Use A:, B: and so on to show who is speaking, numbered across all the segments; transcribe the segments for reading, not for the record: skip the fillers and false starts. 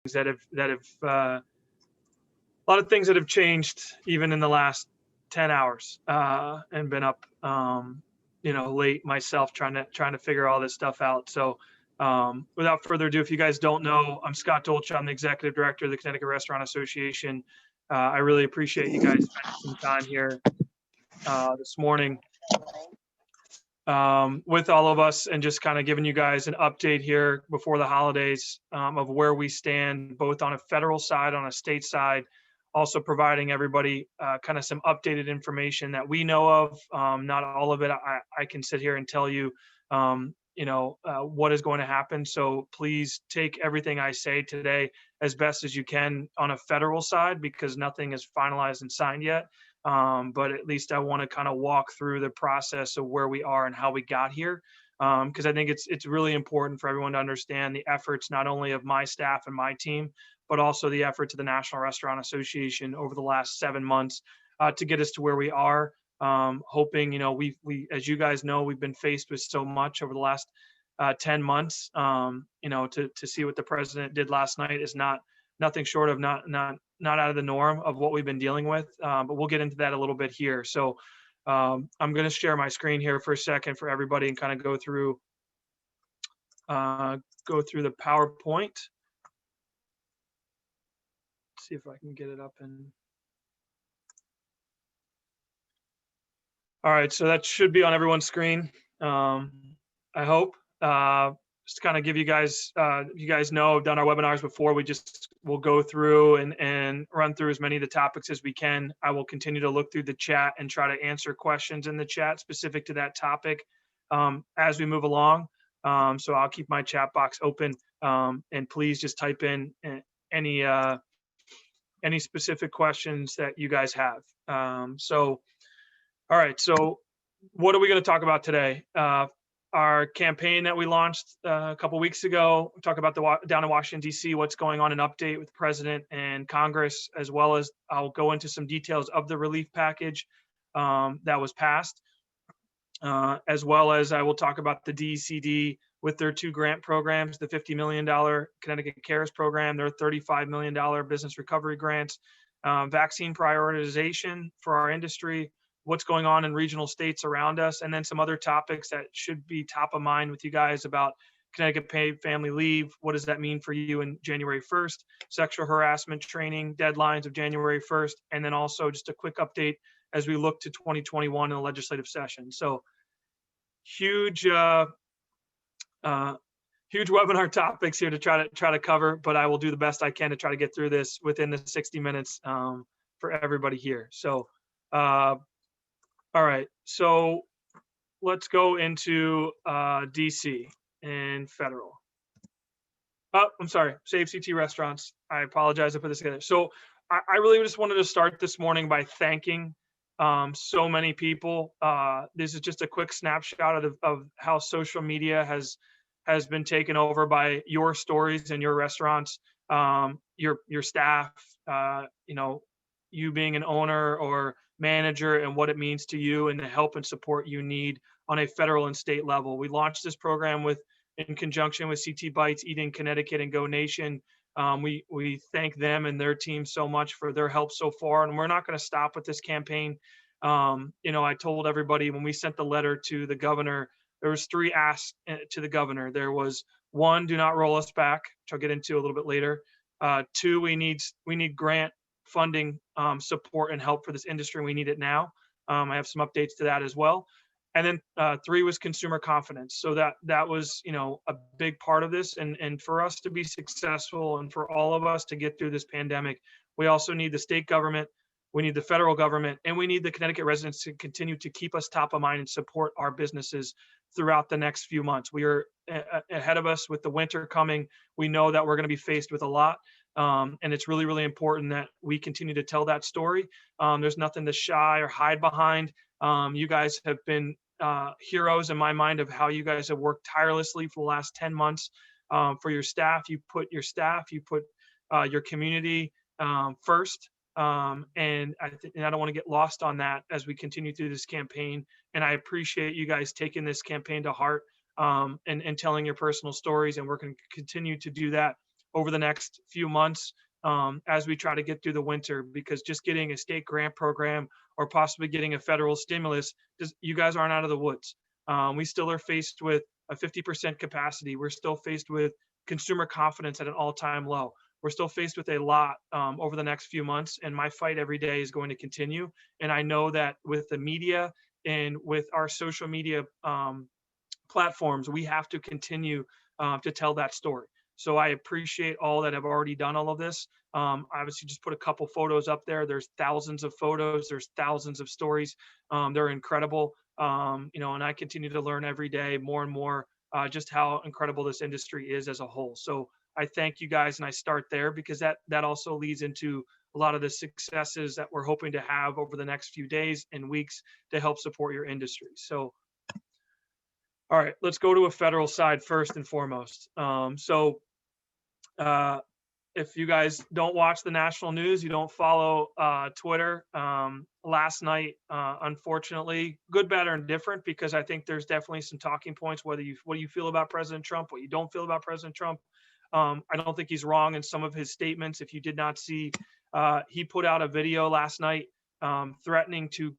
A: a lot of things that have changed even in the last 10 hours, and been up, late myself trying to figure all this stuff out. So, without further ado, if you guys don't know, I'm Scott Dolch. I'm the executive director of the Connecticut Restaurant Association. I really appreciate you guys spending some time here this morning with all of us, and just kind of giving you guys an update here before the holidays, of where we stand, both on a federal side, on a state side, also providing everybody kind of some updated information that we know of. Not all of it I can sit here and tell you, what is going to happen. So please take everything I say today as best as you can on a federal side, because nothing is finalized and signed yet. But at least I want to kind of walk through the process of where we are and how we got here. Because I think it's really important for everyone to understand the efforts, not only of my staff and my team, but also the efforts of the National Restaurant Association over the last 7 months to get us to where we are. Hoping, we, as you guys know, we've been faced with so much over the last 10 months. To see what the president did last night is nothing short of not out of the norm of what we've been dealing with. But we'll get into that a little bit here. So I'm going to share my screen here for a second for everybody and kind of go through the PowerPoint. See if I can get it up. All right, so that should be on everyone's screen. I hope. Just to kind of give you guys, you guys know, I've done our webinars before. We'll go through and run through as many of the topics as we can. I will continue to look through the chat and try to answer questions in the chat specific to that topic as we move along. So I'll keep my chat box open, and please just type in any specific questions that you guys have. All right, so what are we going to talk about today? Our campaign that we launched a couple weeks ago. Talk about down in Washington, D.C., what's going on, an update with the president and Congress, as well as I'll go into some details of the relief package that was passed, as well as I will talk about the DCD with their 2 grant programs, the $50 million Connecticut CARES program, their $35 million business recovery grants, vaccine prioritization for our industry, what's going on in regional states around us, and then some other topics that should be top of mind with you guys about Connecticut paid family leave. What does that mean for you in January 1st? Sexual harassment training deadlines of January 1st, and then also just a quick update as we look to 2021 in the legislative session. So huge webinar topics here to try to cover, but I will do the best I can to try to get through this within the 60 minutes for everybody here. So all right, so let's go into DC and federal. Oh, I'm sorry, Save CT Restaurants. I apologize, I put this together. So I really just wanted to start this morning by thanking so many people. This is just a quick snapshot of how social media has been taken over by your stories and your restaurants, your staff, you being an owner or manager, and what it means to you and the help and support you need on a federal and state level. We launched this program in conjunction with CT Bites, Eat in Connecticut, and Go Nation. We thank them and their team so much for their help so far, and we're not going to stop with this campaign. I told everybody when we sent the letter to the governor, there was 3 asks to the governor. There was 1, do not roll us back, which I'll get into a little bit later. 2, we need grant funding support and help for this industry. We need it now. I have some updates to that as well. And then 3 was consumer confidence. So that was, a big part of this. And for us to be successful and for all of us to get through this pandemic, we also need the state government, we need the federal government, and we need the Connecticut residents to continue to keep us top of mind and support our businesses throughout the next few months. We are ahead of us with the winter coming. We know that we're going to be faced with a lot. And it's really, really important that we continue to tell that story. There's nothing to shy or hide behind. You guys have been heroes in my mind of how you guys have worked tirelessly for the last 10 months for your staff. You put your community first. And I don't want to get lost on that as we continue through this campaign. And I appreciate you guys taking this campaign to heart and telling your personal stories. And we're going to continue to do that over the next few months as we try to get through the winter, because just getting a state grant program or possibly getting a federal stimulus, you guys aren't out of the woods. We still are faced with a 50% capacity. We're still faced with consumer confidence at an all-time low. We're still faced with a lot over the next few months, and my fight every day is going to continue. And I know that with the media and with our social media platforms, we have to continue to tell that story. So I appreciate all that have already done all of this. Obviously, just put a couple photos up there. There's thousands of photos. There's thousands of stories. They're incredible. And I continue to learn every day more and more just how incredible this industry is as a whole. So I thank you guys, and I start there because that also leads into a lot of the successes that we're hoping to have over the next few days and weeks to help support your industry. So all right, let's go to a federal side first and foremost. If you guys don't watch the national news, you don't follow Twitter, last night, unfortunately, good, bad, or indifferent, because I think there's definitely some talking points, what do you feel about President Trump, what you don't feel about President Trump. I don't think he's wrong in some of his statements. If you did not see, he put out a video last night threatening to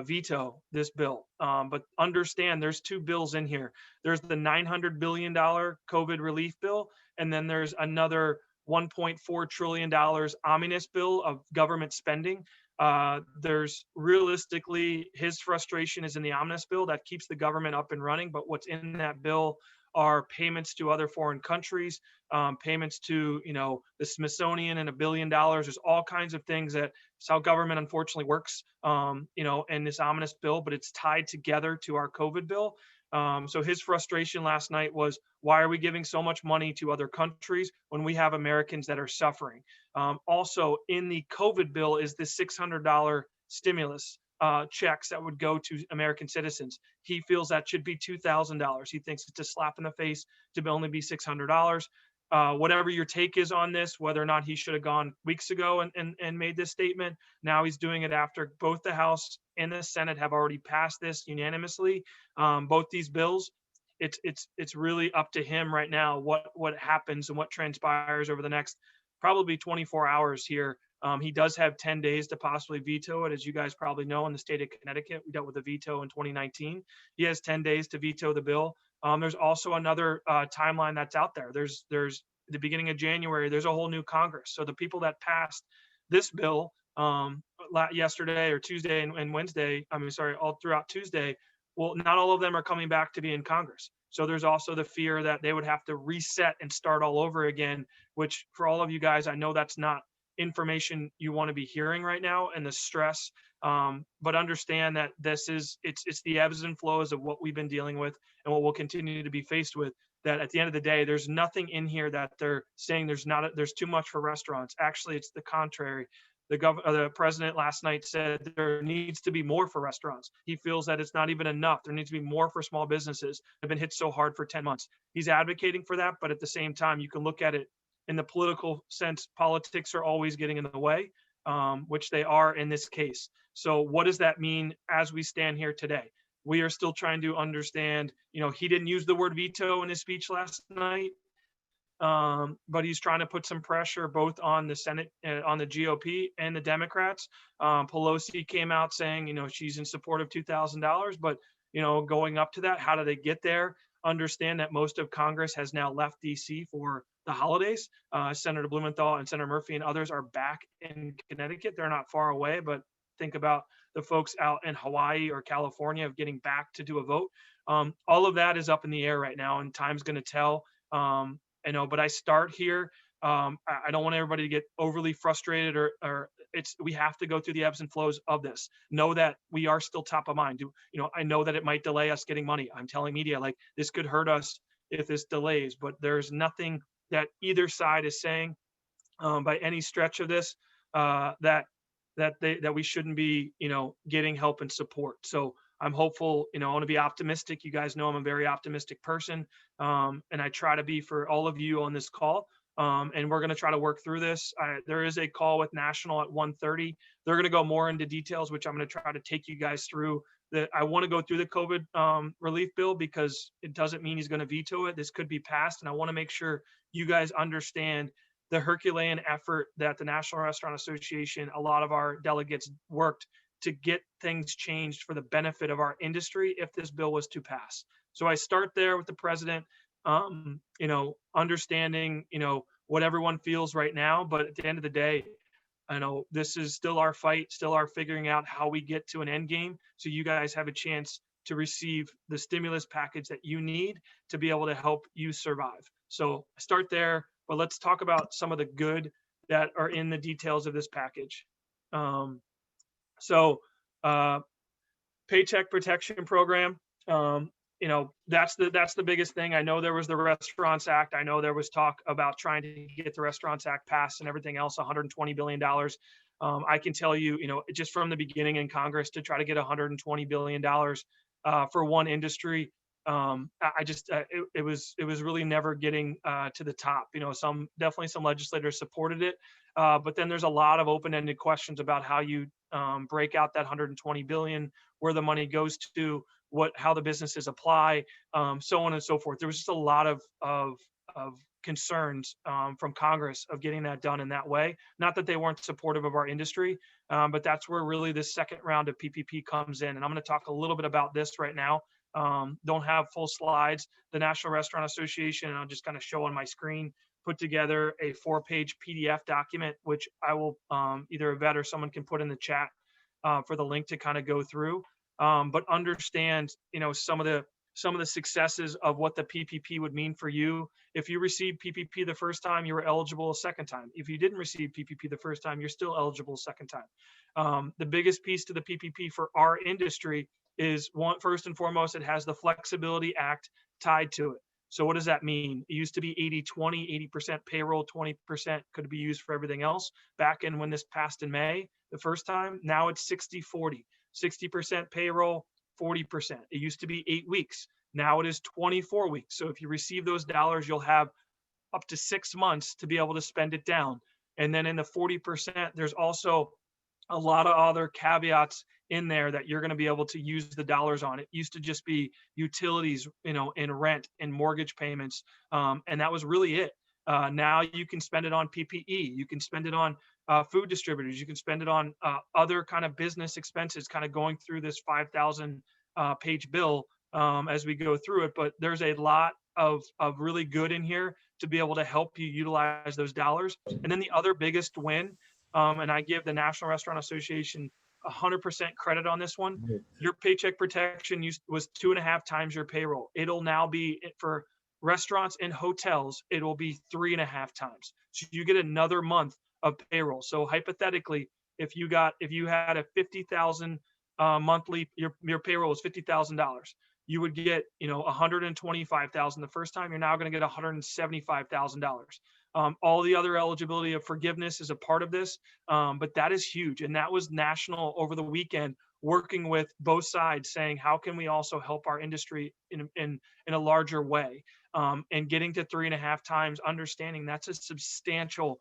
A: veto this bill. But understand there's two bills in here. There's the $900 billion COVID relief bill, and then there's another $1.4 trillion omnibus bill of government spending. There's realistically, his frustration is in the omnibus bill that keeps the government up and running, but what's in that bill are payments to other foreign countries, payments to, the Smithsonian and $1 billion. There's all kinds of things that's how government unfortunately works, in this omnibus bill, but it's tied together to our COVID bill. So his frustration last night was, why are we giving so much money to other countries when we have Americans that are suffering? Also in the COVID bill is the $600 stimulus checks that would go to American citizens. He feels that should be $2,000. He thinks it's a slap in the face to only be $600. Whatever your take is on this, whether or not he should have gone weeks ago and made this statement, now he's doing it after both the House and the Senate have already passed this unanimously. Both these bills, it's really up to him right now what happens and what transpires over the next probably 24 hours here. He does have 10 days to possibly veto it. As you guys probably know, in the state of Connecticut, we dealt with a veto in 2019. He has 10 days to veto the bill. There's also another timeline that's out there. There's the beginning of January, there's a whole new Congress. So the people that passed this bill yesterday or Tuesday and Wednesday, all throughout Tuesday, well, not all of them are coming back to be in Congress. So there's also the fear that they would have to reset and start all over again, which for all of you guys, I know that's not information you want to be hearing right now, and the stress, but understand that it's the ebbs and flows of what we've been dealing with and what we'll continue to be faced with. That at the end of the day, there's nothing in here that they're saying there's too much for restaurants. Actually, it's the contrary. The president last night said there needs to be more for restaurants. He feels that it's not even enough. There needs to be more for small businesses that have been hit so hard for 10 months. He's advocating for that, but at the same time, you can look at it in the political sense. Politics are always getting in the way, which they are in this case. So what does that mean as we stand here today? We are still trying to understand, he didn't use the word veto in his speech last night, but he's trying to put some pressure both on the Senate, on the GOP and the Democrats. Pelosi came out saying, she's in support of $2,000, but, going up to that, how do they get there? Understand that most of Congress has now left DC for the holidays. Senator Blumenthal and Senator Murphy and others are back in Connecticut. They're not far away, but think about the folks out in Hawaii or California of getting back to do a vote. All of that is up in the air right now, and time's going to tell. But I start here. I don't want everybody to get overly frustrated or we have to go through the ebbs and flows of this. Know that we are still top of mind. I know that it might delay us getting money. I'm telling media, like, this could hurt us if this delays, but there's nothing that either side is saying by any stretch of this that we shouldn't be, getting help and support. So I'm hopeful, I want to be optimistic. You guys know I'm a very optimistic person. And I try to be for all of you on this call. And we're going to try to work through this. There is a call with National at 1:30. They're going to go more into details, which I'm going to try to take you guys through I want to go through the COVID relief bill because it doesn't mean he's going to veto it. This could be passed, and I want to make sure you guys understand the Herculean effort that the National Restaurant Association, a lot of our delegates worked to get things changed for the benefit of our industry if this bill was to pass. So I start there with the president, understanding, what everyone feels right now, but at the end of the day, I know this is still our fight, still our figuring out how we get to an end game. So you guys have a chance to receive the stimulus package that you need to be able to help you survive. So start there, but let's talk about some of the good that are in the details of this package. So Paycheck Protection Program, that's the biggest thing. I know there was the Restaurants Act. I know there was talk about trying to get the Restaurants Act passed and everything else, $120 billion. I can tell you, just from the beginning in Congress to try to get $120 billion for one industry, it was really never getting to the top. Definitely some legislators supported it, but then there's a lot of open-ended questions about how you break out that 120 billion, where the money goes to, how the businesses apply, so on and so forth. There was just a lot of concerns from Congress of getting that done in that way. Not that they weren't supportive of our industry, but that's where really this second round of PPP comes in. And I'm going to talk a little bit about this right now. Don't have full slides. The National Restaurant Association, and I'll just kind of show on my screen, put together a 4-page PDF document, which I will either Yvette or someone can put in the chat for the link to kind of go through. But understand, some of the successes of what the PPP would mean for you. If you received PPP the first time, you were eligible a second time. If you didn't receive PPP the first time, you're still eligible a second time. The biggest piece to the PPP for our industry is, first and foremost, it has the Flexibility Act tied to it. So what does that mean? It used to be 80-20, 80% payroll, 20% could be used for everything else. Back in when this passed in May, the first time, now it's 60-40, 60% payroll, 40%. It used to be 8 weeks. Now it is 24 weeks. So if you receive those dollars, you'll have up to 6 months to be able to spend it down. And then in the 40%, there's also a lot of other caveats in there that you're going to be able to use the dollars on. It used to just be utilities, and rent and mortgage payments. And that was really it. Now you can spend it on PPE. You can spend it on food distributors. You can spend it on other kind of business expenses, kind of going through this 5,000 page bill as we go through it. But there's a lot of really good in here to be able to help you utilize those dollars. And then the other biggest win, and I give the National Restaurant Association 100% credit on this one. Your paycheck protection was 2.5 times your payroll. It'll now be, for restaurants and hotels, it will be 3.5 times. So you get another month of payroll. So hypothetically, if you had a 50,000 monthly, your payroll was $50,000. You would get, 125,000 the first time. You're now going to get $175,000. All the other eligibility of forgiveness is a part of this, but that is huge. And that was national over the weekend, working with both sides, saying, how can we also help our industry in a larger way? And getting to 3.5 times, understanding that's a substantial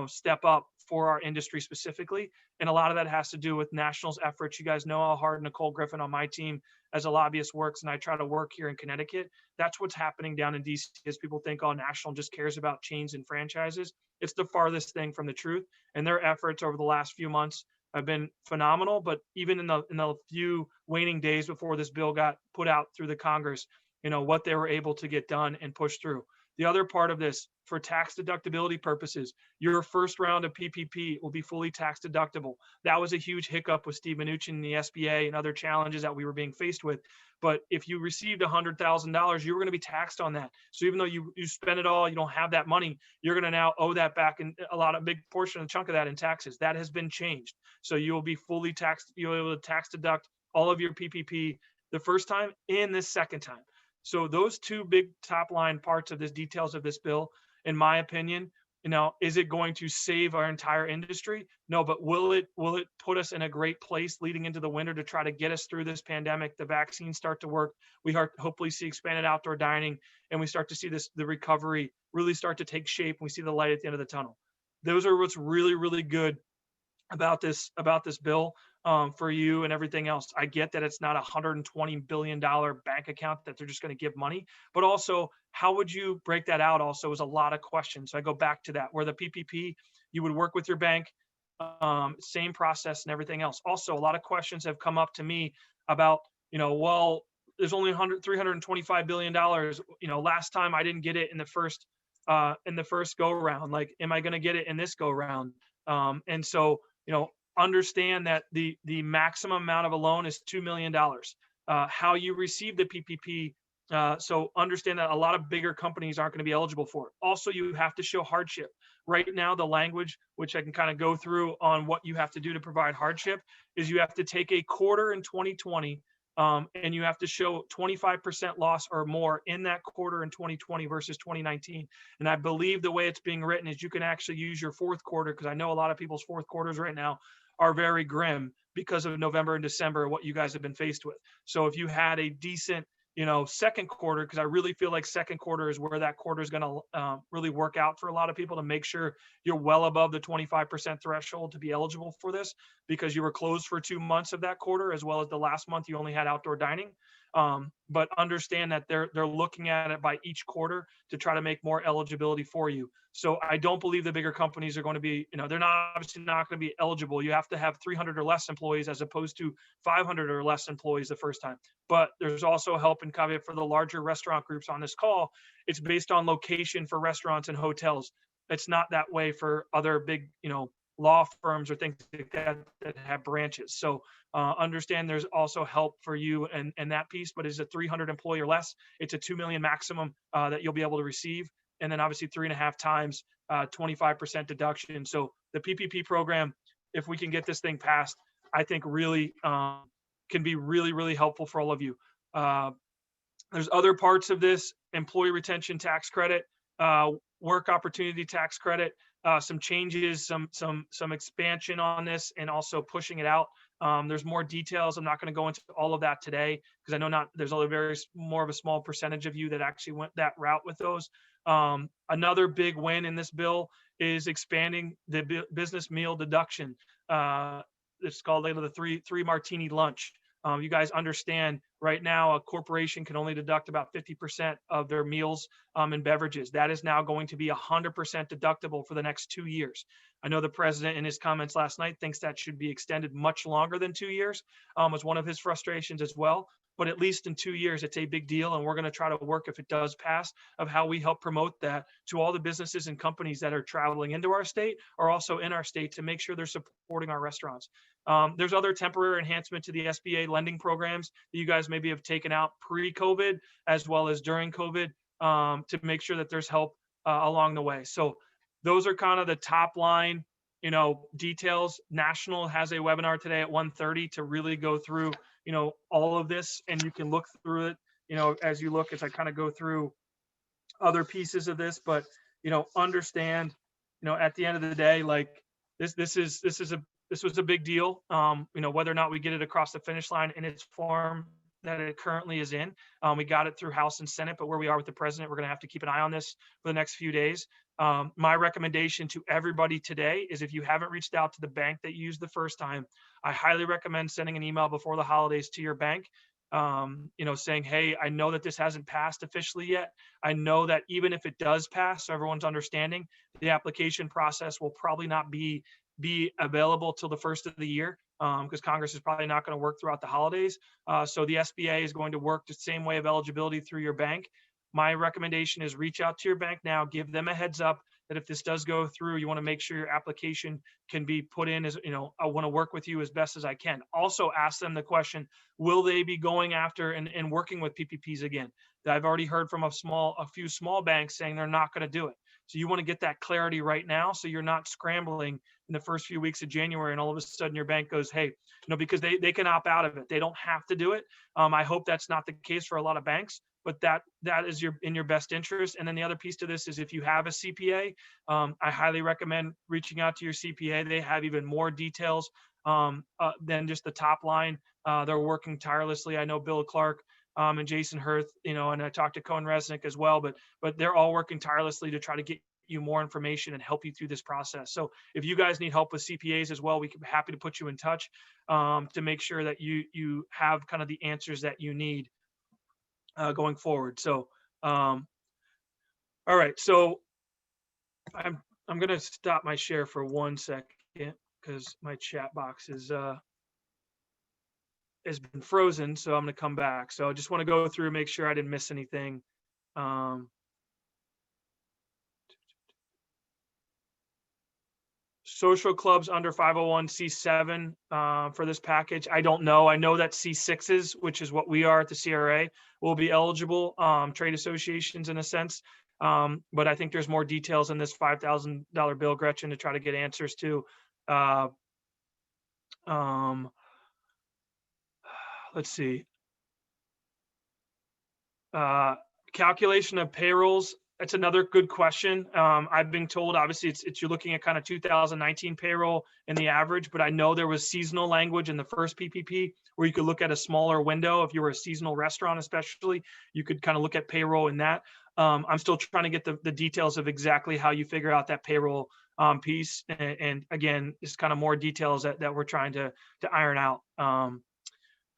A: step up for our industry specifically. And a lot of that has to do with National's efforts. You guys know how hard Nicole Griffin on my team as a lobbyist works, and I try to work here in Connecticut. That's what's happening down in DC, is people think, oh, National just cares about chains and franchises. It's the farthest thing from the truth. And their efforts over the last few months have been phenomenal. But even in the few waning days before this bill got put out through the Congress, what they were able to get done and push through. The other part of this, for tax deductibility purposes, your first round of PPP will be fully tax deductible. That was a huge hiccup with Steve Mnuchin and the SBA and other challenges that we were being faced with. But if you received $100,000, you were going to be taxed on that. So even though you spend it all, you don't have that money, you're going to now owe that back, and a big portion, a chunk of that in taxes. That has been changed. So you will be fully taxed. You'll be able to tax deduct all of your PPP the first time and the second time. So those two big top line parts of this, details of this bill, in my opinion, is it going to save our entire industry? No, but will it put us in a great place leading into the winter to try to get us through this pandemic? The vaccines start to work. We hopefully see expanded outdoor dining, and we start to see the recovery really start to take shape. And we see the light at the end of the tunnel. Those are what's really, really good about this bill. for you and everything else. I get that it's not a $120 billion bank account that they're just going to give money, but also how would you break that out also is a lot of questions. So I go back to that where the PPP, you would work with your bank, same process and everything else. Also, a lot of questions have come up to me about, well, there's only $325 billion. Last time I didn't get it in the first go round. Like, am I going to get it in this go round? And so, understand that the maximum amount of a loan is $2 million. How you receive the PPP. So understand that a lot of bigger companies aren't going to be eligible for it. Also, you have to show hardship. Right now, the language, which I can kind of go through on what you have to do to provide hardship, is you have to take a quarter in 2020, and you have to show 25% loss or more in that quarter in 2020 versus 2019. And I believe the way it's being written is you can actually use your fourth quarter, because I know a lot of people's fourth quarters right now are very grim because of November and December, what you guys have been faced with. So if you had a decent second quarter, because I really feel like second quarter is where that quarter is going to really work out for a lot of people to make sure you're well above the 25% threshold to be eligible for this, because you were closed for 2 months of that quarter, as well as the last month you only had outdoor dining. But understand that they're looking at it by each quarter to try to make more eligibility for you. So I don't believe the bigger companies are going to be, they're not obviously not going to be eligible. You have to have 300 or less employees as opposed to 500 or less employees the first time. But there's also help and caveat for the larger restaurant groups on this call. It's based on location for restaurants and hotels. It's not that way for other big, law firms or things like that have branches. So understand there's also help for you and that piece, but is a 300 employee or less, it's a 2 million maximum that you'll be able to receive. And then obviously 3.5 times 25% deduction. So the PPP program, if we can get this thing passed, I think really can be really, really helpful for all of you. There's other parts of this: employee retention tax credit, work opportunity tax credit, some changes, some expansion on this, and also pushing it out. There's more details. I'm not going to go into all of that today because I know there's only more of a small percentage of you that actually went that route with those. Another big win in this bill is expanding the business meal deduction. It's called the three martini lunch. You guys understand right now a corporation can only deduct about 50% of their meals and beverages. That is now going to be 100% deductible for the next 2 years. I know the president in his comments last night thinks that should be extended much longer than 2 years, was one of his frustrations as well. But at least in 2 years, it's a big deal. And we're going to try to work, if it does pass, of how we help promote that to all the businesses and companies that are traveling into our state or also in our state to make sure they're supporting our restaurants. There's other temporary enhancement to the SBA lending programs that you guys maybe have taken out pre-COVID as well as during COVID to make sure that there's help along the way. So those are kind of the top line, details. National has a webinar today at 1:30 to really go through, all of this, and you can look through it, as you look, as I kind of go through other pieces of this, but, understand, at the end of the day, like this was a big deal. Whether or not we get it across the finish line in its form that it currently is in. We got it through House and Senate, but where we are with the president, we're going to have to keep an eye on this for the next few days. My recommendation to everybody today is if you haven't reached out to the bank that you used the first time, I highly recommend sending an email before the holidays to your bank, saying, hey, I know that this hasn't passed officially yet. I know that even if it does pass, so everyone's understanding, the application process will probably not be available till the first of the year because Congress is probably not going to work throughout the holidays. So the SBA is going to work the same way of eligibility through your bank. My recommendation is reach out to your bank now, give them a heads up that if this does go through, you want to make sure your application can be put in as, I want to work with you as best as I can. Also ask them the question, will they be going after and working with PPPs again? I've already heard from a few small banks saying they're not going to do it. So you want to get that clarity right now so you're not scrambling in the first few weeks of January and all of a sudden your bank goes, hey, because they can opt out of it. They don't have to do it. I hope that's not the case for a lot of banks, but that is in your best interest. And then the other piece to this is if you have a CPA, I highly recommend reaching out to your CPA. They have even more details than just the top line. They're working tirelessly. I know Bill Clark and Jason Hirth, and I talked to Cohen Resnick as well, but they're all working tirelessly to try to get you more information and help you through this process. So if you guys need help with CPAs as well, we can be happy to put you in touch to make sure that you have kind of the answers that you need going forward. So, all right. So I'm going to stop my share for 1 second because my chat box is has been frozen. So I'm going to come back. So I just want to go through, make sure I didn't miss anything. Social clubs under 501c7 for this package. I don't know. I know that C6s, which is what we are at the CRA, will be eligible, trade associations in a sense. But I think there's more details in this $5,000 bill, Gretchen, to try to get answers to. Let's see. Calculation of payrolls. That's another good question. I've been told, obviously, it's you're looking at kind of 2019 payroll in the average, but I know there was seasonal language in the first PPP where you could look at a smaller window. If you were a seasonal restaurant, especially, you could kind of look at payroll in that. I'm still trying to get the details of exactly how you figure out that payroll piece. And again, it's kind of more details that we're trying to iron out.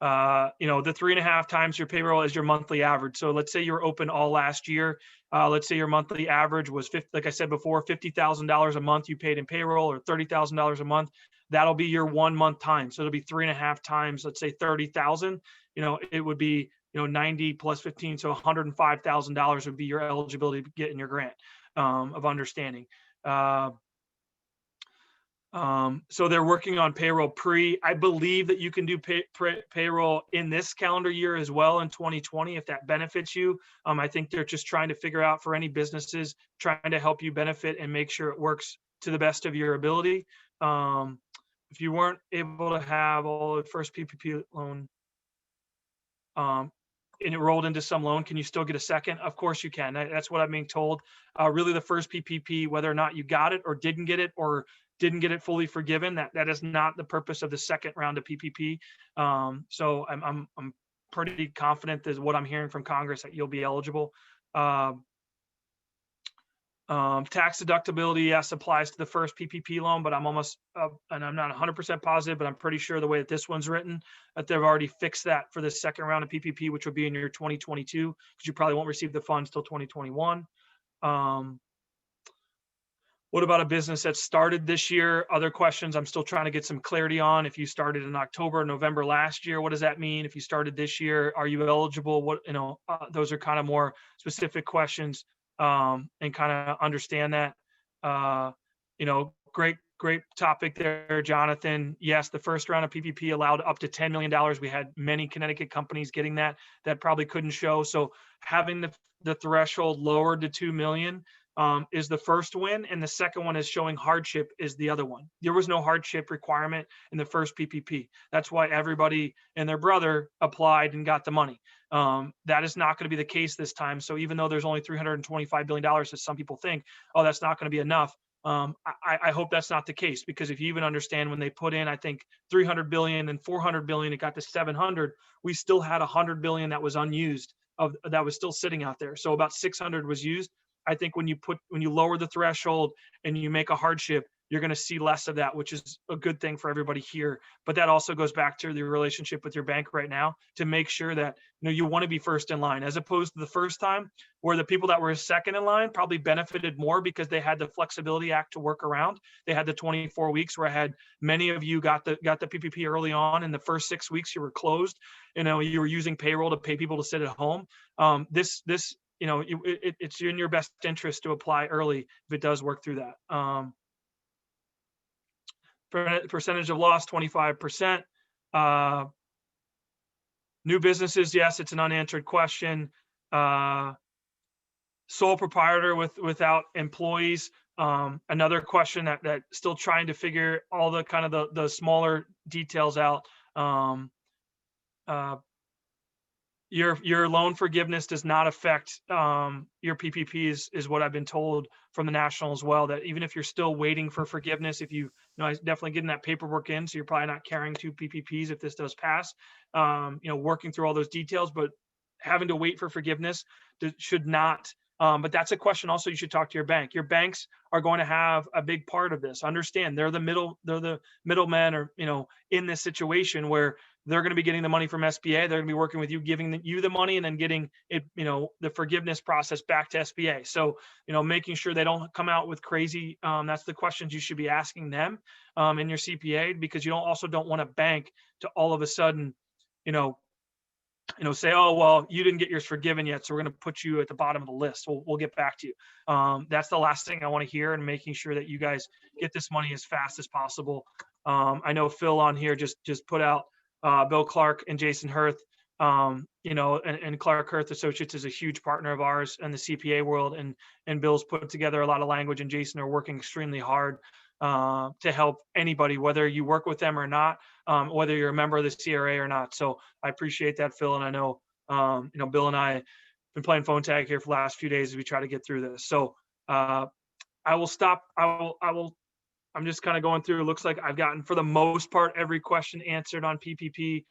A: The 3.5 times your payroll is your monthly average. So let's say you're open all last year. Let's say your monthly average was like I said before, $50,000 a month you paid in payroll, or $30,000 a month. That'll be your 1 month time. So it'll be 3.5 times, let's say 30,000. It would be 90 plus 15, so $105,000 would be your eligibility to get in your grant of understanding. So they're working on payroll I believe that you can do payroll in this calendar year as well in 2020, if that benefits you. I think they're just trying to figure out for any businesses, trying to help you benefit and make sure it works to the best of your ability. If you weren't able to have all the first PPP loan and it rolled into some loan, can you still get a second? Of course you can. That's what I'm being told. Really the first PPP, whether or not you got it or didn't get it or didn't get it fully forgiven, that is not the purpose of the second round of PPP. So I'm pretty confident that what I'm hearing from Congress that you'll be eligible. Tax deductibility, yes, applies to the first PPP loan, but I'm almost, and I'm not 100% positive, but I'm pretty sure the way that this one's written, that they've already fixed that for the second round of PPP, which will be in your 2022, because you probably won't receive the funds till 2021. What about a business that started this year? Other questions I'm still trying to get some clarity on. If you started in October, November last year, what does that mean? If you started this year, are you eligible? What, those are kind of more specific questions and kind of understand that. Great topic there, Jonathan. Yes, the first round of PPP allowed up to $10 million. We had many Connecticut companies getting that probably couldn't show. So having the threshold lowered to 2 million is the first win, and the second one is showing hardship is the other one. There was no hardship requirement in the first PPP. That's why everybody and their brother applied and got the money. That is not going to be the case this time. So even though there's only $325 billion, as some people think, oh, that's not going to be enough. I hope that's not the case, because if you even understand when they put in, I think 300 billion and 400 billion, it got to 700. We still had 100 billion that was unused, that was still sitting out there. So about 600 was used. I think when you lower the threshold and you make a hardship, you're going to see less of that, which is a good thing for everybody here. But that also goes back to the relationship with your bank right now to make sure that you want to be first in line, as opposed to the first time where the people that were second in line probably benefited more because they had the Flexibility Act to work around. They had the 24 weeks where I had many of you got the PPP early on. In the first 6 weeks you were closed. You were using payroll to pay people to sit at home. It's in your best interest to apply early if it does work through that. Percentage of loss, 25%. New businesses, yes, it's an unanswered question. Sole proprietor without employees, another question that still trying to figure all the kind of the smaller details out. Your loan forgiveness does not affect your PPPs, is what I've been told from the national as well, that even if you're still waiting for forgiveness, if definitely getting that paperwork in, so you're probably not carrying 2 PPPs if this does pass, working through all those details, but having to wait for forgiveness should not But that's a question also you should talk to your bank. Your banks are going to have a big part of this. Understand they're the middlemen, or in this situation where they're going to be getting the money from SBA. They're going to be working with you, giving you the money, and then getting it, the forgiveness process back to SBA. So, making sure they don't come out with crazy. That's the questions you should be asking them in your CPA, because you don't want a bank to all of a sudden, say, oh, well, you didn't get yours forgiven yet, so we're going to put you at the bottom of the list. We'll get back to you. That's the last thing I want to hear, and making sure that you guys get this money as fast as possible. I know Phil on here just put out Bill Clark and Jason Hirth, and Clark Hirth Associates is a huge partner of ours in the CPA world, and Bill's put together a lot of language, and Jason are working extremely hard to help anybody, whether you work with them or not, whether you're a member of the CRA or not. So I appreciate that, Phil. And I know, Bill and I have been playing phone tag here for the last few days as we try to get through this. So I will stop. I'm just kind of going through. It looks like I've gotten, for the most part, every question answered on PPP.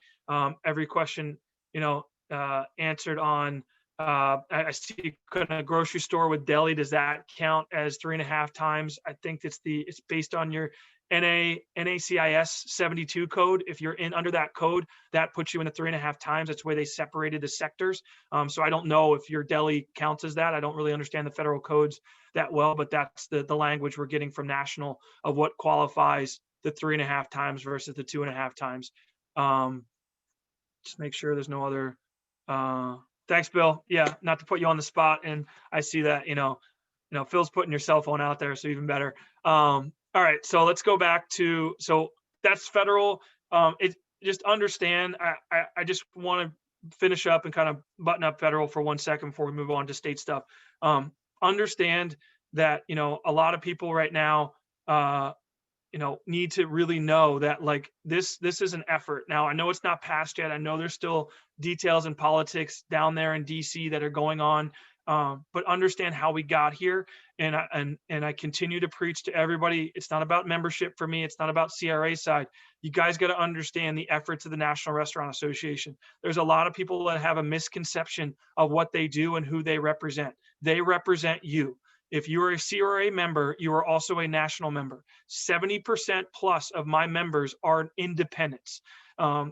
A: Every question, answered on. I see a grocery store with deli. Does that count as 3.5 times? I think it's based on your NACIS 72 code. If you're in under that code, that puts you in the 3.5 times. That's where they separated the sectors. So I don't know if your deli counts as that. I don't really understand the federal codes that well, but that's the language we're getting from national of what qualifies the 3.5 times versus the 2.5 times. Just make sure there's no other. Thanks, Bill. Yeah, not to put you on the spot, and I see that Phil's putting your cell phone out there, so even better. All right, so let's go back to, so that's federal. Just understand. I just want to finish up and kind of button up federal for 1 second before we move on to state stuff. Understand that a lot of people right now need to really know that, like, this is an effort. Now, I know it's not passed yet. I know there's still details in politics down there in DC that are going on, but understand how we got here. And I continue to preach to everybody. It's not about membership for me. It's not about CRA side. You guys got to understand the efforts of the National Restaurant Association. There's a lot of people that have a misconception of what they do and who they represent. They represent you. If you are a CRA member, you are also a national member. 70% plus of my members are independents.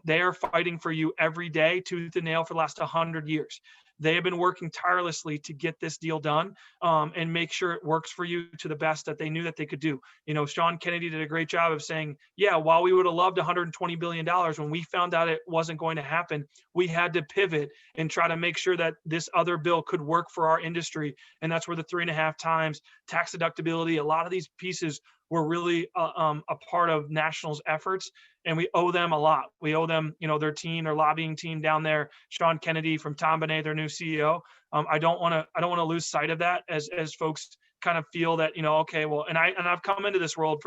A: They are fighting for you every day, tooth and nail, for the last 100 years. They have been working tirelessly to get this deal done and make sure it works for you to the best that they knew that they could do. Sean Kennedy did a great job of saying, yeah, while we would have loved $120 billion, when we found out it wasn't going to happen, we had to pivot and try to make sure that this other bill could work for our industry. And that's where the 3.5 times tax deductibility, a lot of these pieces were really a part of National's efforts, and we owe them a lot. We owe them, their team, their lobbying team down there, Sean Kennedy from Tom Bonet, their new CEO. I don't want to lose sight of that as folks kind of feel that, okay, well, and I've come into this role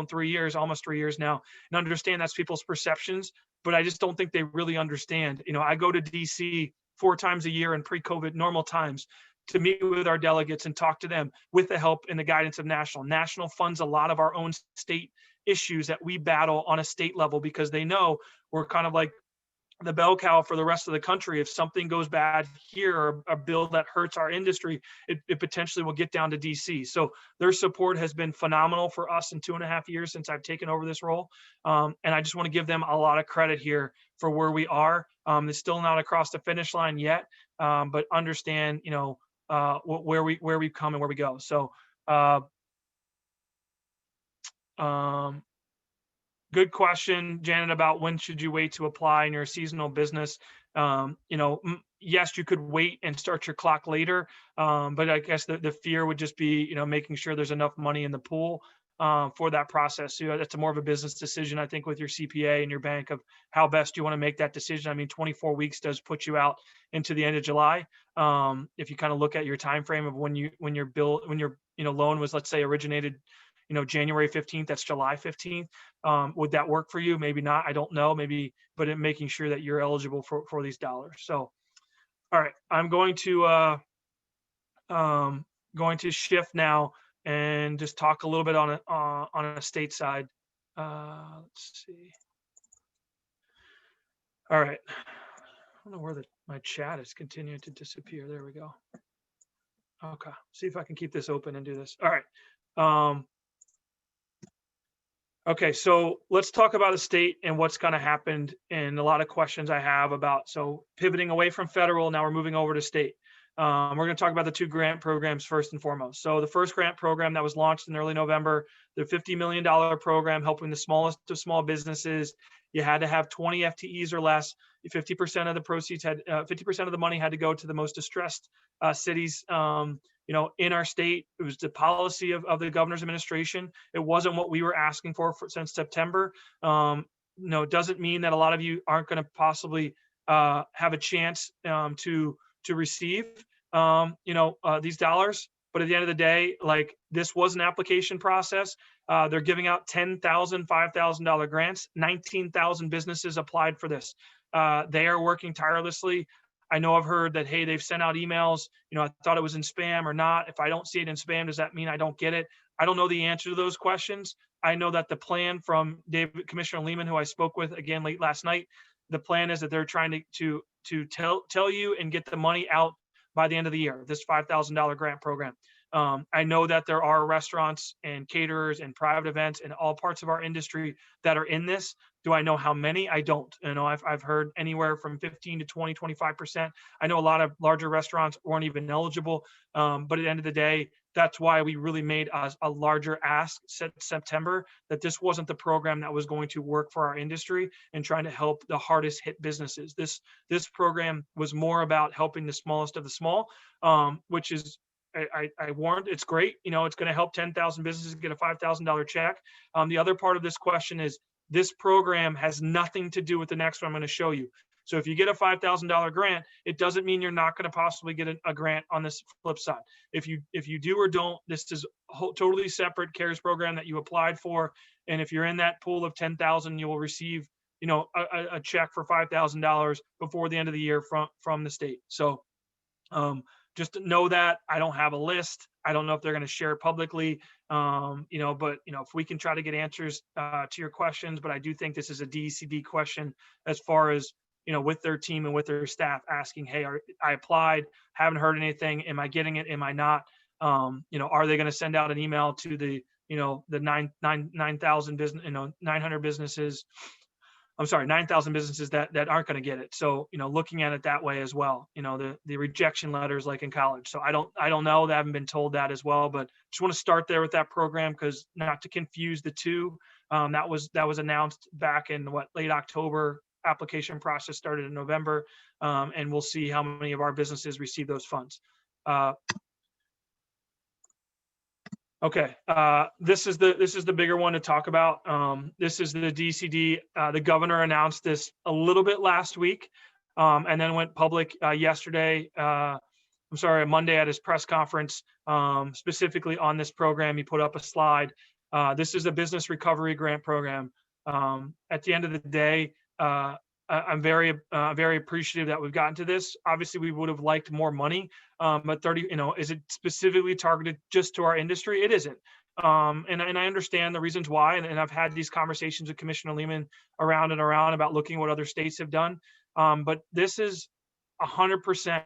A: in 3 years, almost 3 years now, and understand that's people's perceptions, but I just don't think they really understand. I go to DC 4 times a year in pre-COVID normal times to meet with our delegates and talk to them with the help and the guidance of National. National funds a lot of our own state issues that we battle on a state level, because they know we're kind of like the bell cow for the rest of the country. If something goes bad here, or a bill that hurts our industry, it potentially will get down to DC. So their support has been phenomenal for us in 2.5 years since I've taken over this role. And I just want to give them a lot of credit here for where we are. It's still not across the finish line yet, but understand, where we've come and where we go. So, good question, Janet, about when should you wait to apply in your seasonal business. Yes, you could wait and start your clock later, but I guess the fear would just be, making sure there's enough money in the pool for that process. So that's more of a business decision, I think, with your CPA and your bank, of how best you want to make that decision. I mean, 24 weeks does put you out into the end of July. If you kind of look at your time frame of when your loan was, let's say, originated, January 15th, that's July 15th. Would that work for you? Maybe not. I don't know. Maybe, but in making sure that you're eligible for these dollars. So, all right, I'm going to shift now and just talk a little bit on a state side. Let's see. All right. I don't know where my chat is continuing to disappear. There we go. Okay, see if I can keep this open and do this. All right. Um, okay, so let's talk about the state and what's going to happen, and a lot of questions I have about. So pivoting away from federal, now we're moving over to state. We're going to talk about the two grant programs first and foremost. So the first grant program that was launched in early November, the $50 million program helping the smallest of small businesses. You had to have 20 FTEs or less. 50% of the proceeds had 50% of the money had to go to the most distressed cities. In our state. It was the policy of the governor's administration. It wasn't what we were asking for since September. It doesn't mean that a lot of you aren't going to possibly have a chance to receive these dollars. But at the end of the day, like, this was an application process. They're giving out $10,000, $5,000 grants. 19,000 businesses applied for this. They are working tirelessly. I know I've heard that, hey, they've sent out emails. I thought it was in spam or not. If I don't see it in spam, does that mean I don't get it? I don't know the answer to those questions. I know that the plan from Commissioner Lehman, who I spoke with again late last night, the plan is that they're trying to tell you and get the money out by the end of the year, this $5,000 grant program. I know that there are restaurants and caterers and private events in all parts of our industry that are in this. Do I know how many? I don't. I've heard anywhere from 15 to 20, 25%. I know a lot of larger restaurants weren't even eligible. But at the end of the day, that's why we really made a larger ask September, that this wasn't the program that was going to work for our industry and trying to help the hardest hit businesses. This program was more about helping the smallest of the small, which is, I warned, it's great. It's going to help 10,000 businesses get a $5,000 check. The other part of this question is, this program has nothing to do with the next one I'm going to show you. So if you get a $5,000 grant, it doesn't mean you're not going to possibly get a grant on this flip side. If you do or don't, this is a totally separate CARES program that you applied for. And if you're in that pool of 10,000, you will receive, a check for $5,000 before the end of the year from the state. So just know that I don't have a list. I don't know if they're going to share it publicly, but if we can try to get answers to your questions. But I do think this is a DCD question, as far as, with their team and with their staff asking, hey, I applied, haven't heard anything. Am I getting it? Am I not? Are they going to send out an email to the 9,000 business, 900 businesses? I'm sorry, 9,000 businesses that aren't going to get it. So, looking at it that way as well, the rejection letters like in college. So I don't know, they haven't been told that as well, but just want to start there with that program, because not to confuse the two. That was announced back in late October. Application process started in November, and we'll see how many of our businesses receive those funds. Okay, this is the bigger one to talk about. This is the DCD. The governor announced this a little bit last week, and then went public yesterday. Monday at his press conference, specifically on this program. He put up a slide. This is a business recovery grant program. At the end of the day, I'm very appreciative that we've gotten to this. Obviously, we would have liked more money, but 30, is it specifically targeted just to our industry? It isn't. And I understand the reasons why, and I've had these conversations with Commissioner Lehman around and around about looking what other states have done. But this is 100%.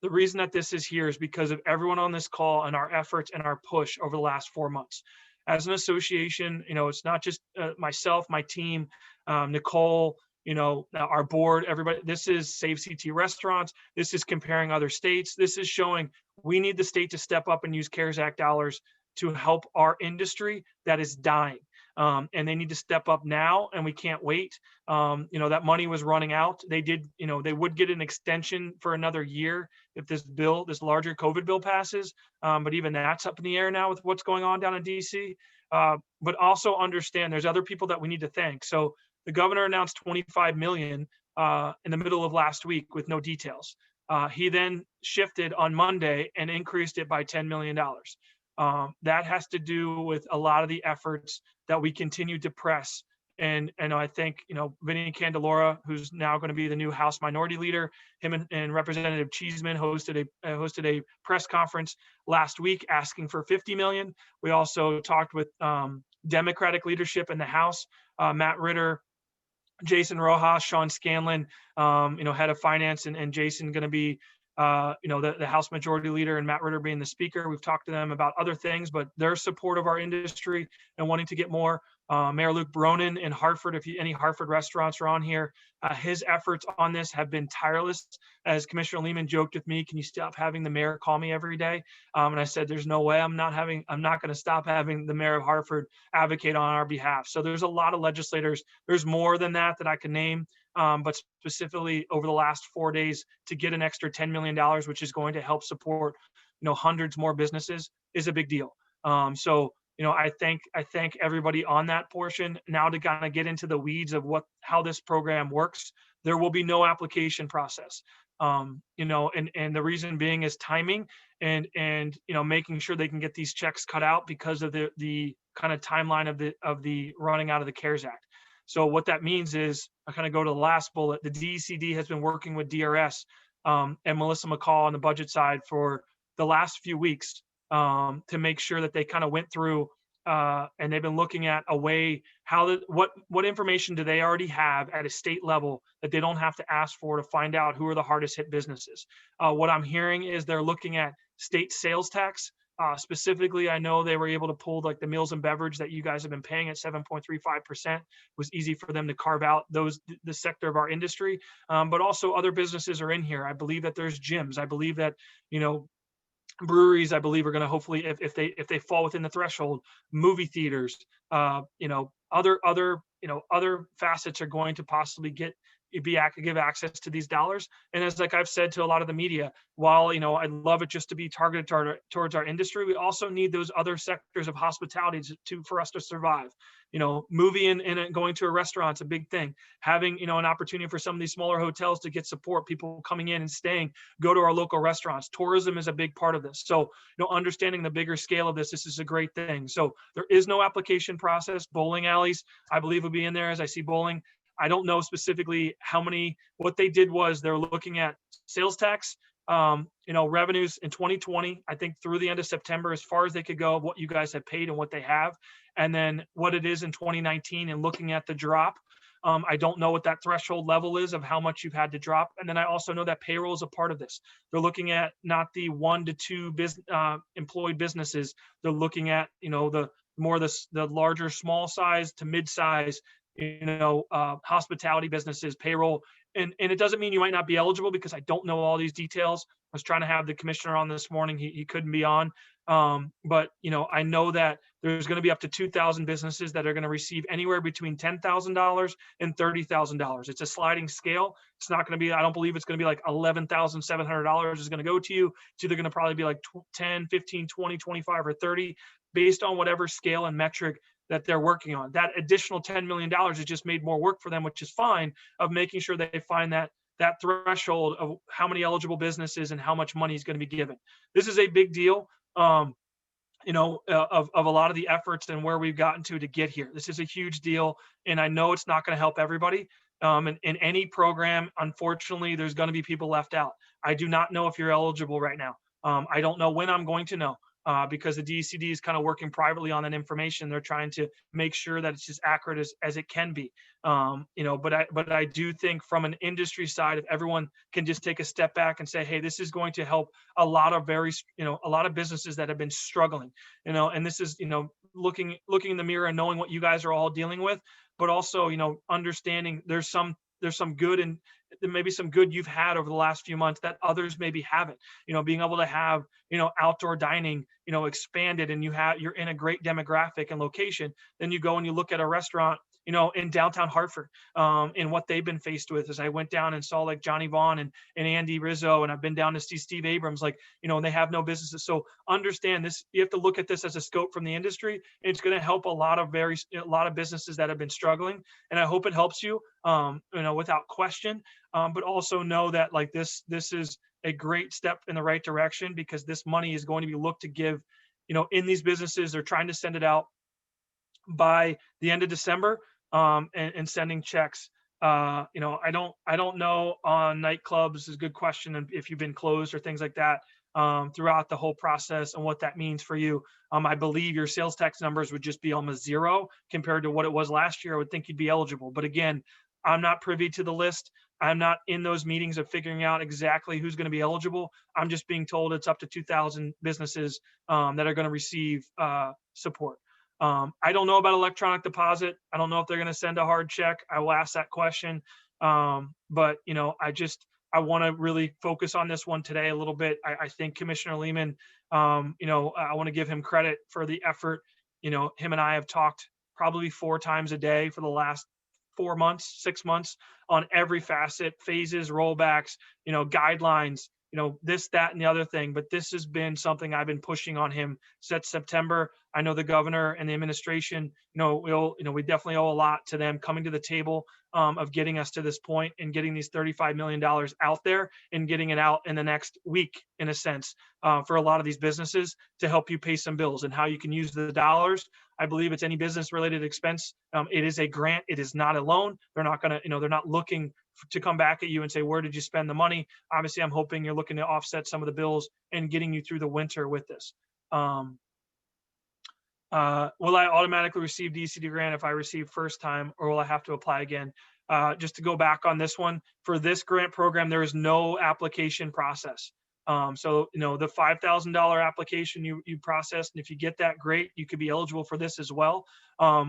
A: The reason that this is here is because of everyone on this call and our efforts and our push over the last 4 months. As an association, it's not just myself, my team, Nicole, our board, everybody. This is Save CT Restaurants. This is comparing other states. This is showing we need the state to step up and use CARES Act dollars to help our industry that is dying. And they need to step up now, and we can't wait. That money was running out. They would get an extension for another year if this larger COVID bill passes. But even that's up in the air now with what's going on down in DC. But also understand there's other people that we need to thank. So the governor announced $25 million in the middle of last week with no details. He then shifted on Monday and increased it by $10 million. That has to do with a lot of the efforts that we continue to press. And I think, Vinny Candelora, who's now going to be the new House Minority Leader, him and Representative Cheeseman hosted a press conference last week asking for $50 million. We also talked with Democratic leadership in the House, Matt Ritter, Jason Rojas, Sean Scanlon, head of finance, and Jason going to be the House Majority Leader and Matt Ritter being the Speaker. We've talked to them about other things, but their support of our industry and wanting to get more. Mayor Luke Bronin in Hartford, if any Hartford restaurants are on here, his efforts on this have been tireless. As Commissioner Lehman joked with me, can you stop having the mayor call me every day? And I said, there's no way. I'm not going to stop having the mayor of Hartford advocate on our behalf. So there's a lot of legislators. There's more than that I can name. But specifically over the last 4 days to get an extra $10 million, which is going to help support, hundreds more businesses, is a big deal. So I thank everybody on that portion. Now to kind of get into the weeds of how this program works, there will be no application process. And the reason being is timing and making sure they can get these checks cut out because of the kind of timeline of the running out of the CARES Act. So what that means is, I kind of go to the last bullet, the DCD has been working with DRS and Melissa McCall on the budget side for the last few weeks to make sure that they kind of went through and they've been looking at a way what information do they already have at a state level that they don't have to ask for to find out who are the hardest hit businesses. What I'm hearing is they're looking at state sales tax. Specifically, I know they were able to pull like the meals and beverage that you guys have been paying at 7.35%. Was easy for them to carve out the sector of our industry, but also other businesses are in here. I believe that there's gyms. I believe that breweries, I believe, are going to hopefully, if they fall within the threshold, movie theaters, other facets are going to possibly give access to these dollars. And as I've said to a lot of the media, while I'd love it just to be targeted towards our industry, we also need those other sectors of hospitality for us to survive. Movie and going to a restaurant's a big thing. Having an opportunity for some of these smaller hotels to get support, people coming in and staying, go to our local restaurants. Tourism is a big part of this. So understanding the bigger scale of this is a great thing. So there is no application process. Bowling alleys, I believe, will be in there as I see bowling. I don't know specifically how many. What they did was they're looking at sales tax, revenues in 2020, I think through the end of September, as far as they could go, of what you guys have paid and what they have, and then what it is in 2019 and looking at the drop. I don't know what that threshold level is of how much you've had to drop. And then I also know that payroll is a part of this. They're looking at not the 1 to 2 employed businesses. They're looking at, the larger small size to mid size, hospitality businesses, payroll. And it doesn't mean you might not be eligible, because I don't know all these details. I was trying to have the commissioner on this morning. He couldn't be on. But I know that there's going to be up to 2,000 businesses that are going to receive anywhere between $10,000 and $30,000. It's a sliding scale. It's not going to be, I don't believe it's going to be like $11,700 is going to go to you. It's either going to probably be like 10, 15, 20, 25, or 30, based on whatever scale and metric that they're working on. That additional $10 million has just made more work for them, which is fine, of making sure they find that threshold of how many eligible businesses and how much money is going to be given. This is a big deal, of a lot of the efforts and where we've gotten to get here. This is a huge deal, and I know it's not going to help everybody. In any program, unfortunately, there's going to be people left out. I do not know if you're eligible right now. I don't know when I'm going to know. Because the DCD is kind of working privately on that information. They're trying to make sure that it's as accurate as it can be. But I do think from an industry side, if everyone can just take a step back and say, hey, this is going to help a lot of a lot of businesses that have been struggling, and this is, looking in the mirror and knowing what you guys are all dealing with, but also, understanding there's some good, and maybe some good you've had over the last few months that others maybe haven't, being able to have, outdoor dining, expanded, and you're in a great demographic and location. Then you go and you look at a restaurant, in downtown Hartford, and what they've been faced with. As I went down and saw like Johnny Vaughn and Andy Rizzo, and I've been down to see Steve Abrams, and they have no businesses. So understand this, you have to look at this as a scope from the industry, and it's going to help a lot of businesses that have been struggling. And I hope it helps you, without question, but also know that this is a great step in the right direction, because this money is going to be looked to give, in these businesses. They're trying to send it out by the end of December, and sending checks. I don't know on nightclubs is a good question, and if you've been closed or things like that throughout the whole process, and what that means for you. I believe your sales tax numbers would just be almost zero compared to what it was last year. I would think you'd be eligible, but again, I'm not privy to the list. I'm not in those meetings of figuring out exactly who's going to be eligible. I'm just being told it's up to 2,000 businesses that are going to receive support. I don't know about electronic deposit. I don't know if they're going to send a hard check. I will ask that question. But I want to really focus on this one today a little bit. I think Commissioner Lehman, I want to give him credit for the effort. Him and I have talked probably 4 times a day for the last 4 months, 6 months on every facet, phases, rollbacks, guidelines, this, that, and the other thing. But this has been something I've been pushing on him since September. I know the governor and the administration, we definitely owe a lot to them coming to the table of getting us to this point and getting these $35 million out there and getting it out in the next week, in a sense, for a lot of these businesses to help you pay some bills and how you can use the dollars. I believe it's any business related expense. It is a grant. It is not a loan. They're not going to, they're not looking to come back at you and say, where did you spend the money? Obviously, I'm hoping you're looking to offset some of the bills and getting you through the winter with this. Will I automatically receive DCD grant if I receive first time, or will I have to apply again? Just to go back on this one, for this grant program, there is no application process. So, the $5,000 application you processed, and if you get that, great, you could be eligible for this as well,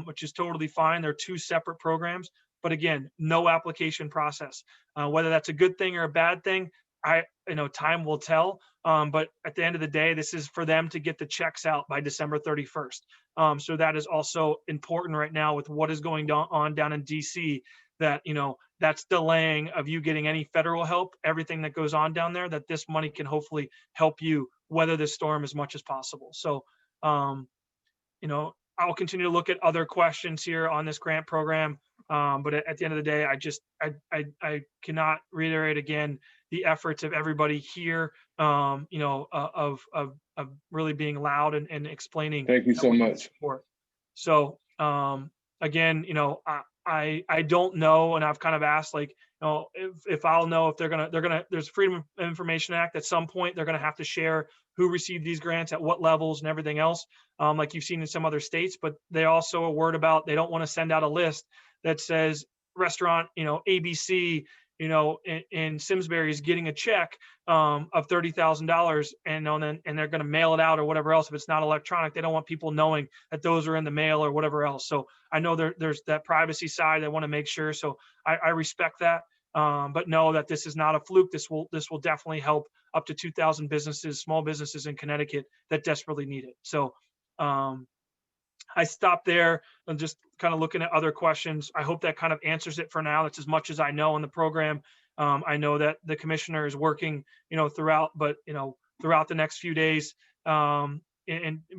A: which is totally fine. They're 2 separate programs, but again, no application process. Whether that's a good thing or a bad thing, time will tell. But at the end of the day, this is for them to get the checks out by December 31st. So that is also important right now with what is going on down in DC, that, that's delaying of you getting any federal help, everything that goes on down there, that this money can hopefully help you weather this storm as much as possible. So, I'll continue to look at other questions here on this grant program. But at the end of the day, I cannot reiterate again the efforts of everybody here, of really being loud and explaining.
B: Thank you so much.
A: Support. So again, I don't know, and I've kind of asked, like, if I'll know if they're gonna there's Freedom of Information Act at some point, they're gonna have to share who received these grants at what levels and everything else, like you've seen in some other states. But they also a word about they don't want to send out a list that says restaurant, ABC, in Simsbury is getting a check of $30,000, and they're going to mail it out or whatever else. If it's not electronic, they don't want people knowing that those are in the mail or whatever else. So I know there's that privacy side. I want to make sure. So I respect that. But know that this is not a fluke. This will definitely help up to 2,000 businesses, small businesses in Connecticut that desperately need it. So I stopped there and just kind of looking at other questions. I hope that kind of answers it for now. That's as much as I know in the program. I know that the commissioner is working, throughout the next few days and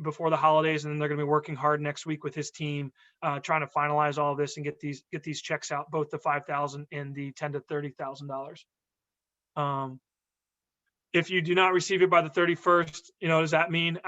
A: before the holidays, and then they're going to be working hard next week with his team, trying to finalize all of this and get these checks out, both the $5,000 and the $10,000 to $30,000. If you do not receive it by the 31st, does that mean?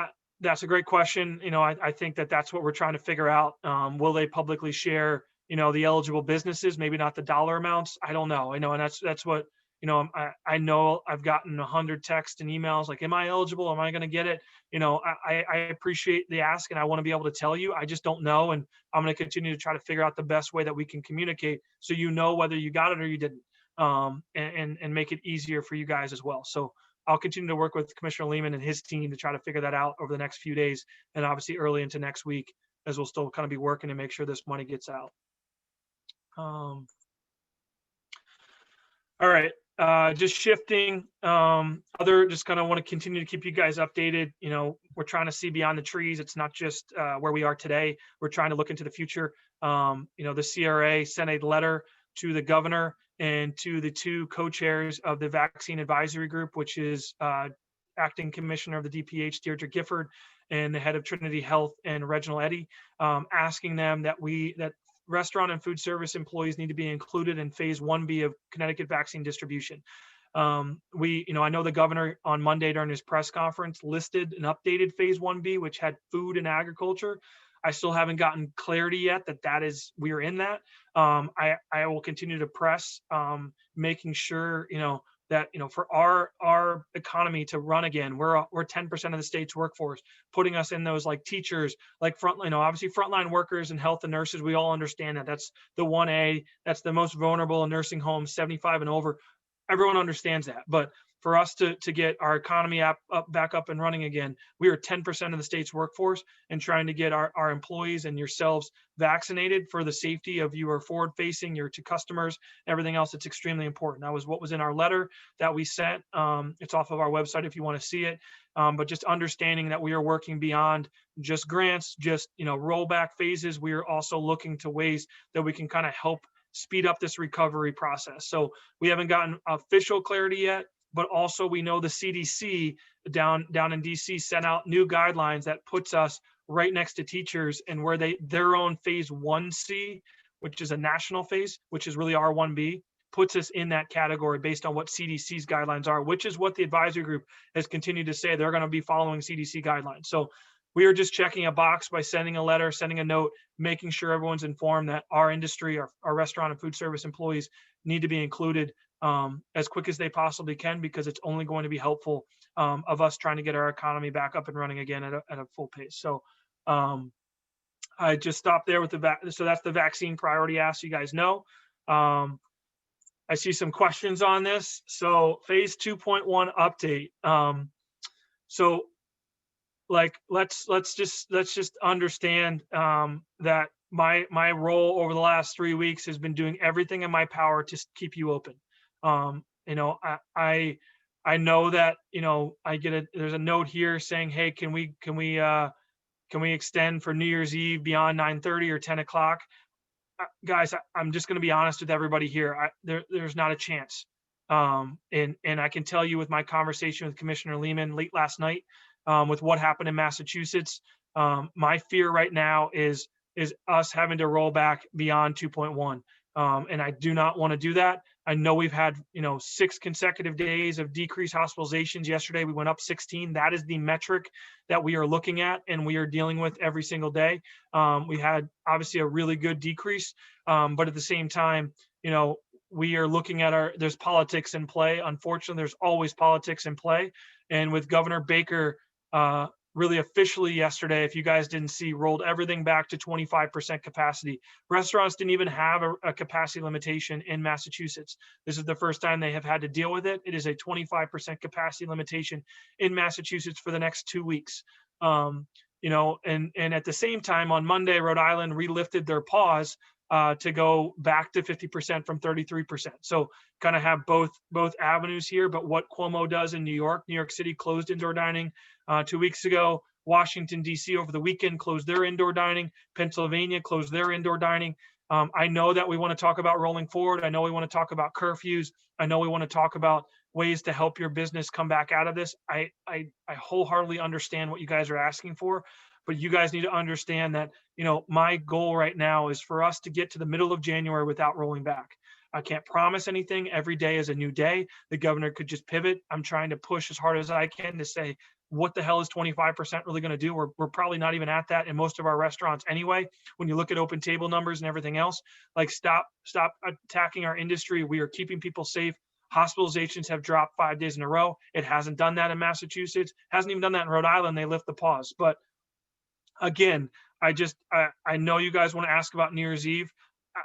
A: That's a great question. I think that's what we're trying to figure out. Will they publicly share, the eligible businesses? Maybe not the dollar amounts. I don't know. And that's what, I know I've gotten 100 texts and emails like, am I eligible? Am I going to get it? I appreciate the ask and I want to be able to tell you. I just don't know. And I'm going to continue to try to figure out the best way that we can communicate so whether you got it or you didn't, and make it easier for you guys as well. So I'll continue to work with Commissioner Lehman and his team to try to figure that out over the next few days, and obviously early into next week, as we'll still kind of be working to make sure this money gets out. All right, just shifting. Just kind of want to continue to keep you guys updated. We're trying to see beyond the trees. It's not just where we are today. We're trying to look into the future. The CRA sent a letter to the governor and to the 2 co-chairs of the Vaccine Advisory Group, which is Acting Commissioner of the DPH, Deirdre Gifford, and the head of Trinity Health, and Reginald Eddy, asking them that restaurant and food service employees need to be included in phase 1B of Connecticut vaccine distribution. I know the governor on Monday during his press conference listed an updated phase 1B, which had food and agriculture. I still haven't gotten clarity yet we're in that. I will continue to press, making sure, that, for our economy to run again, we're 10% of the state's workforce, putting us in those like teachers, like obviously frontline workers and health and nurses. We all understand that that's the 1A, that's the most vulnerable in nursing homes, 75 and over. Everyone understands that. But for us to get our economy back up and running again, we are 10% of the state's workforce, and trying to get our employees and yourselves vaccinated for the safety of you are forward facing, you're to customers, everything else. It's extremely important. That was what was in our letter that we sent. It's off of our website if you want to see it. But just understanding that we are working beyond just grants, just, rollback phases. We are also looking to ways that we can kind of help speed up this recovery process. So we haven't gotten official clarity yet, but also we know the CDC down in DC sent out new guidelines that puts us right next to teachers, and where their own phase 1C, which is a national phase, which is really our 1B, puts us in that category based on what CDC's guidelines are, which is what the advisory group has continued to say. They're going to be following CDC guidelines. So we are just checking a box by sending a letter, sending a note, making sure everyone's informed that our industry, our restaurant and food service employees need to be included as quick as they possibly can, because it's only going to be helpful of us trying to get our economy back up and running again at a full pace. So I just stopped there with so that's the vaccine priority ask, you guys know. I see some questions on this. So phase 2.1 update. So like, let's just understand that my role over the last 3 weeks has been doing everything in my power to keep you open. I know that, there's a note here saying, hey, can we extend for New Year's Eve beyond 9:30 or 10 o'clock? Guys, I'm just going to be honest with everybody here. There's not a chance. And I can tell you with my conversation with Commissioner Lehman late last night, with what happened in Massachusetts, my fear right now is us having to roll back beyond 2.1. And I do not want to do that. I know we've had, 6 consecutive days of decreased hospitalizations. Yesterday, we went up 16. That is the metric that we are looking at and we are dealing with every single day. We had obviously a really good decrease, but at the same time, we are looking at there's politics in play. Unfortunately, there's always politics in play. And with Governor Baker, really officially yesterday, if you guys didn't see, rolled everything back to 25% capacity. Restaurants didn't even have a capacity limitation in Massachusetts. This is the first time they have had to deal with it. It is a 25% capacity limitation in Massachusetts for the next 2 weeks. And at the same time, on Monday, Rhode Island relifted their pause to go back to 50% from 33%. So kind of have both avenues here. But what Cuomo does in New York City closed indoor dining 2 weeks ago. Washington, D.C. over the weekend closed their indoor dining. Pennsylvania closed their indoor dining. I know that we want to talk about rolling forward. I know we want to talk about curfews. I know we want to talk about ways to help your business come back out of this. I wholeheartedly understand what you guys are asking for. But you guys need to understand that, my goal right now is for us to get to the middle of January without rolling back. I can't promise anything. Every day is a new day. The governor could just pivot. I'm trying to push as hard as I can to say, what the hell is 25% really going to do? We're probably not even at that in most of our restaurants anyway. When you look at open table numbers and everything else, like stop attacking our industry. We are keeping people safe. Hospitalizations have dropped 5 days in a row. It hasn't done that in Massachusetts. Hasn't even done that in Rhode Island. They lift the pause. But again, I know you guys want to ask about New Year's Eve.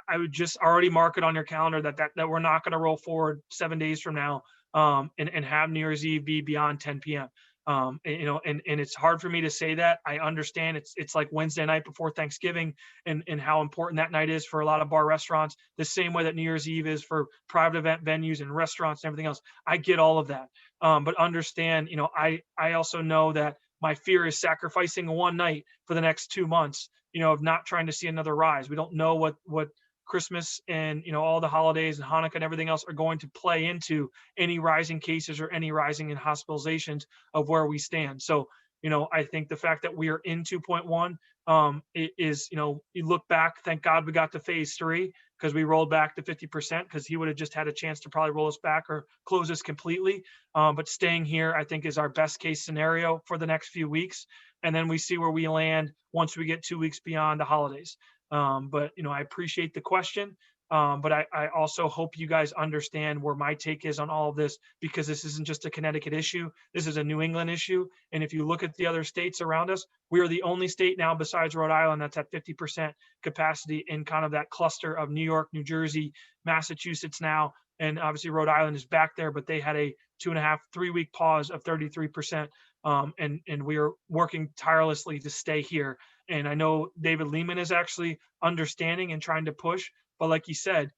A: I would just already mark it on your calendar that we're not going to roll forward 7 days from now and have New Year's Eve be beyond 10 p.m. And it's hard for me to say that. I understand it's like Wednesday night before Thanksgiving and how important that night is for a lot of bar restaurants, the same way that New Year's Eve is for private event venues and restaurants and everything else. I get all of that. But understand, I also know that my fear is sacrificing one night for the next 2 months, of not trying to see another rise. We don't know what Christmas and, all the holidays and Hanukkah and everything else are going to play into any rising cases or any rising in hospitalizations of where we stand. So, I think the fact that we are in 2.1 is, you look back, thank God we got to phase 3 because we rolled back to 50% because he would have just had a chance to probably roll us back or close us completely. But staying here, I think, is our best case scenario for the next few weeks. And then we see where we land once we get 2 weeks beyond the holidays. But, I appreciate the question. But I also hope you guys understand where my take is on all of this, because this isn't just a Connecticut issue. This is a New England issue. And if you look at the other states around us, we are the only state now besides Rhode Island that's at 50% capacity in kind of that cluster of New York, New Jersey, Massachusetts now. And obviously Rhode Island is back there, but they had a 2.5, 3 week pause of 33%. And we are working tirelessly to stay here. And I know David Lehman is actually understanding and trying to push, but like you said,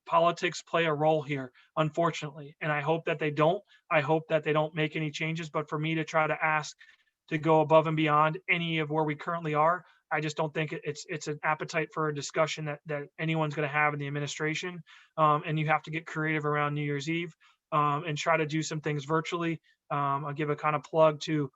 A: politics play a role here, unfortunately. And I hope that they don't. I hope that they don't make any changes. But for me to try to ask to go above and beyond any of where we currently are, I just don't think it's an appetite for a discussion that anyone's going to have in the administration. And you have to get creative around New Year's Eve, and try to do some things virtually. I'll give a kind of plug to,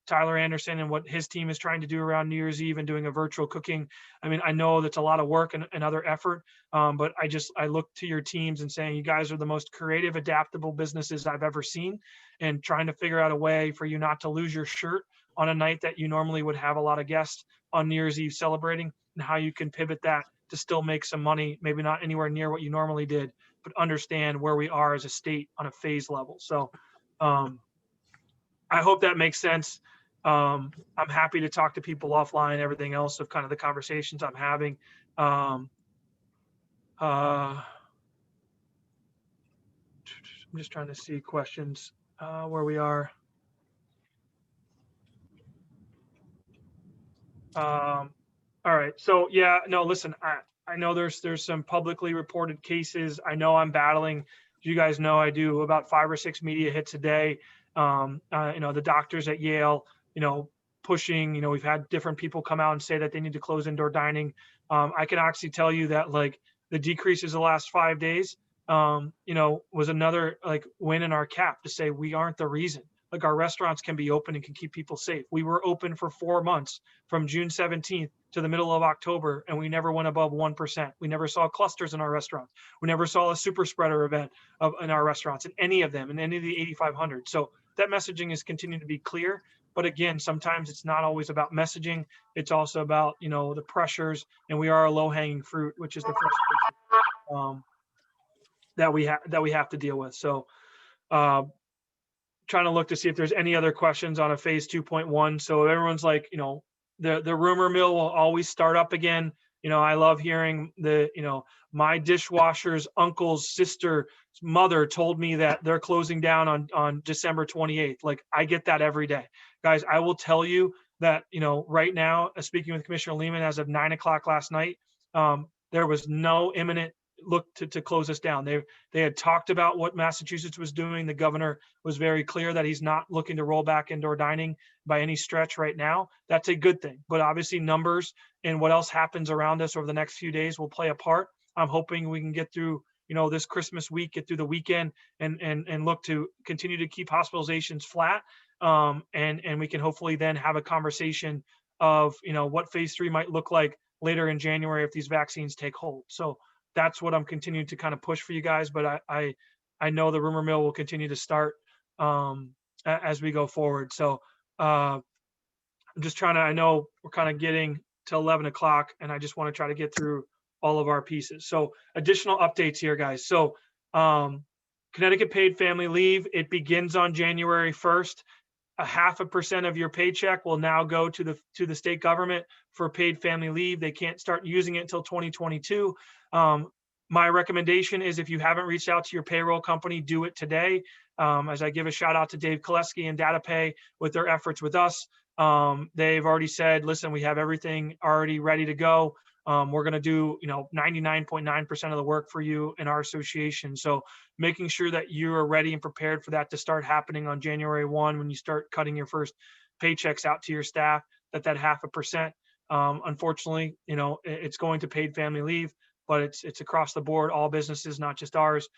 A: Tyler Anderson and what his team is trying to do around New Year's Eve and doing a virtual cooking. I mean, I know that's a lot of work and other effort, but I look to your teams and saying, you guys are the most creative, adaptable businesses I've ever seen, and trying to figure out a way for you not to lose your shirt on a night that you normally would have a lot of guests on New Year's Eve celebrating, and how you can pivot that to still make some money, maybe not anywhere near what you normally did, but understand where we are as a state on a phase level. So I hope that makes sense. I'm happy to talk to people offline, everything else of kind of the conversations I'm having. I'm just trying to see questions where we are. All right. So yeah, no, listen, I know there's some publicly reported cases. I know I'm battling. You guys know I do about 5 or 6 media hits a day. The doctors at Yale, pushing, we've had different people come out and say that they need to close indoor dining. I can actually tell you that like the decreases the last 5 days, was another like win in our cap to say we aren't the reason. Like our restaurants can be open and can keep people safe. We were open for 4 months from June 17th to the middle of October, and we never went above 1%. We never saw clusters in our restaurants. We never saw a super spreader event in our restaurants, in any of them, in any of the 8,500. So that messaging is continuing to be clear. But again, sometimes it's not always about messaging. It's also about, the pressures, and we are a low-hanging fruit, which is the frustration that we have to deal with. So trying to look to see if there's any other questions on a phase 2.1. So everyone's like, the rumor mill will always start up again. I love hearing my dishwasher's uncle's sister's mother told me that they're closing down on December 28th. Like I get that every day. Guys, I will tell you that, right now, speaking with Commissioner Lehman as of 9:00 last night, there was no imminent look to close us down. They had talked about what Massachusetts was doing. The governor was very clear that he's not looking to roll back indoor dining by any stretch right now. That's a good thing. But obviously numbers and what else happens around us over the next few days will play a part. I'm hoping we can get through, this Christmas week, get through the weekend, and look to continue to keep hospitalizations flat. And we can hopefully then have a conversation of, what phase 3 might look like later in January if these vaccines take hold. So that's what I'm continuing to kind of push for you guys. But I know the rumor mill will continue to start as we go forward. So I'm just trying to, I know we're kind of getting to 11:00, and I just want to try to get through all of our pieces. So additional updates here, guys. So Connecticut paid family leave, it begins on January 1st. 0.5% of your paycheck will now go to the state government for paid family leave. They can't start using it until 2022. My recommendation is, if you haven't reached out to your payroll company, do it today. As I give a shout out to Dave Koleski and DataPay with their efforts with us. They've already said, listen, we have everything already ready to go. We're going to do, 99.9% of the work for you in our association. So making sure that you are ready and prepared for that to start happening on January 1, when you start cutting your first paychecks out to your staff, that 0.5%. Unfortunately, it's going to paid family leave, but it's across the board, all businesses, not just ours.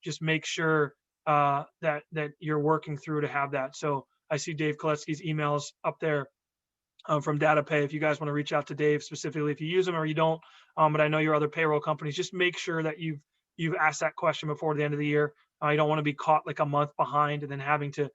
A: Just make sure that you're working through to have that. So I see Dave Koleski's emails up there from DataPay. If you guys want to reach out to Dave specifically, if you use them or you don't, but I know your other payroll companies, just make sure that you've asked that question before the end of the year. You don't want to be caught like a month behind and then having to,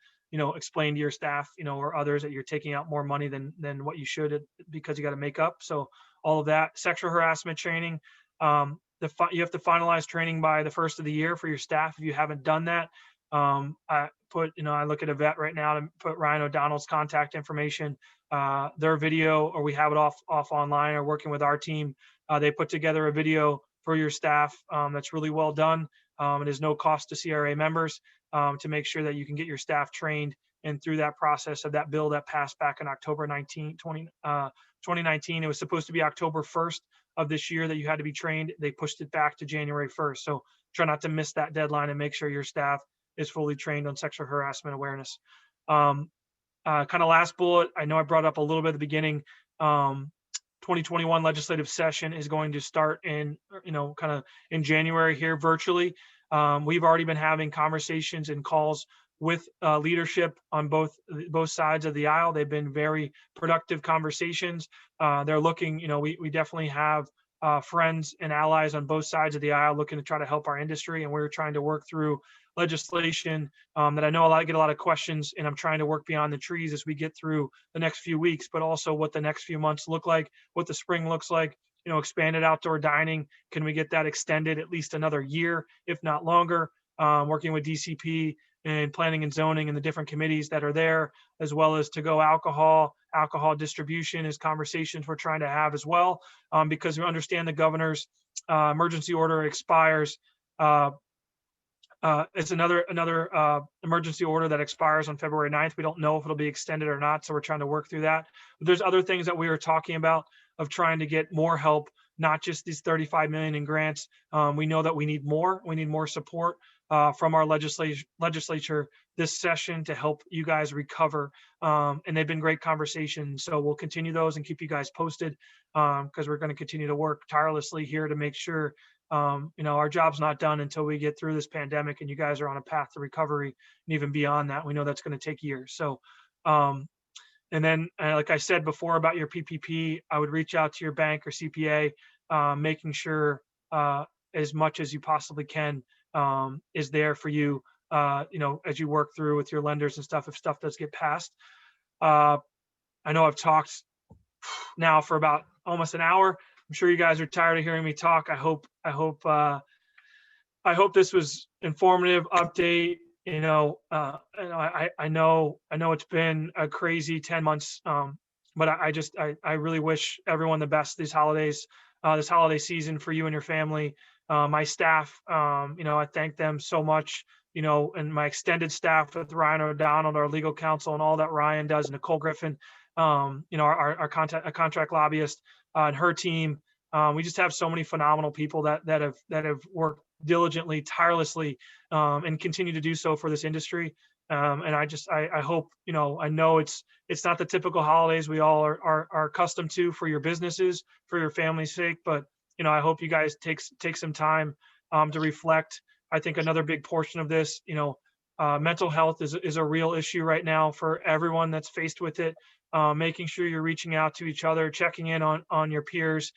A: explain to your staff, or others that you're taking out more money than what you should because you got to make up. So all of that. Sexual harassment training. You have to finalize training by the first of the year for your staff. If you haven't done that, I look at a vet right now to put Ryan O'Donnell's contact information, their video, or we have it off online, or working with our team. They put together a video for your staff that's really well done. It is no cost to CRA members to make sure that you can get your staff trained and through that process of that bill that passed back in October 2019. It was supposed to be October 1st of this year that you had to be trained. They pushed it back to January 1st. So try not to miss that deadline and make sure your staff is fully trained on sexual harassment awareness. Kind of last bullet, I know I brought up a little bit at the beginning. 2021 legislative session is going to start in January here virtually. We've already been having conversations and calls with leadership on both sides of the aisle. They've been very productive conversations. They're looking, we definitely have friends and allies on both sides of the aisle looking to try to help our industry. And we're trying to work through legislation that I know get a lot of questions, and I'm trying to work beyond the trees as we get through the next few weeks, but also what the next few months look like, what the spring looks like. Expanded outdoor dining. Can we get that extended at least another year, if not longer? Working with DCP and planning and zoning and the different committees that are there, as well as to-go alcohol distribution is conversations we're trying to have as well, because we understand the governor's emergency order expires. It's another emergency order that expires on February 9th. We don't know if it'll be extended or not, so we're trying to work through that. But there's other things that we were talking about of trying to get more help, not just these $35 million in grants. We know that we need more. We need more support from our legislature this session to help you guys recover. And they've been great conversations. So we'll continue those and keep you guys posted, because we're going to continue to work tirelessly here to make sure our job's not done until we get through this pandemic and you guys are on a path to recovery. And even beyond that, we know that's going to take years. So, and then, like I said before about your PPP, I would reach out to your bank or CPA, making sure as much as you possibly can is there for you, as you work through with your lenders and stuff, if stuff does get passed. I know I've talked now for about almost an hour. I'm sure you guys are tired of hearing me talk. I hope this was informative update. I know it's been a crazy 10 months, but I really wish everyone the best these holidays, this holiday season for you and your family. My staff, I thank them so much, and my extended staff with Ryan O'Donnell, our legal counsel, and all that Ryan does, Nicole Griffin, our contract lobbyist, and her team. We just have so many phenomenal people that have worked diligently, tirelessly, and continue to do so for this industry. And I hope, I know it's not the typical holidays we all are accustomed to for your businesses, for your family's sake, but I hope you guys take some time to reflect. I think another big portion of this, mental health is a real issue right now for everyone that's faced with it. Making sure you're reaching out to each other, checking in on your peers,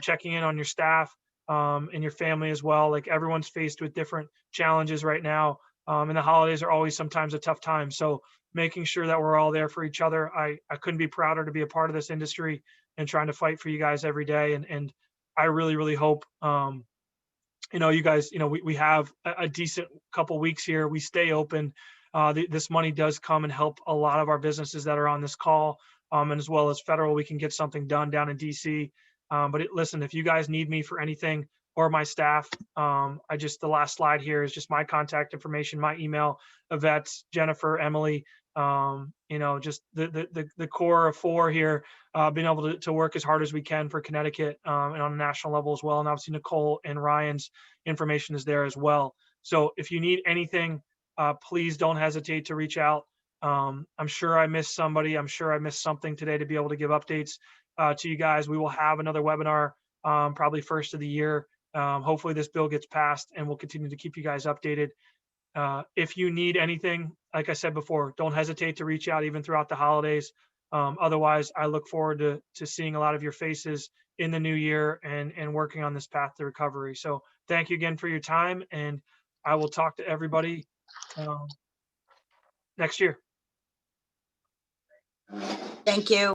A: checking in on your staff, and your family as well. Like, everyone's faced with different challenges right now. And the holidays are always sometimes a tough time. So making sure that we're all there for each other. I couldn't be prouder to be a part of this industry and trying to fight for you guys every day. And I really, really hope, you guys, we have a decent couple weeks here. We stay open. This money does come and help a lot of our businesses that are on this call, and as well as federal, we can get something done down in DC. Listen, if you guys need me for anything, or my staff, the last slide here is just my contact information, my email, Yvette, Jennifer, Emily, just the core of four here, being able to work as hard as we can for Connecticut, and on a national level as well. And obviously Nicole and Ryan's information is there as well. So if you need anything, please don't hesitate to reach out. I'm sure I missed somebody. I'm sure I missed something today to be able to give updates to you guys. We will have another webinar probably first of the year. Hopefully this bill gets passed, and we'll continue to keep you guys updated. If you need anything, like I said before, don't hesitate to reach out even throughout the holidays. Otherwise, I look forward to seeing a lot of your faces in the new year and working on this path to recovery. So thank you again for your time, and I will talk to everybody next year.
B: Thank you.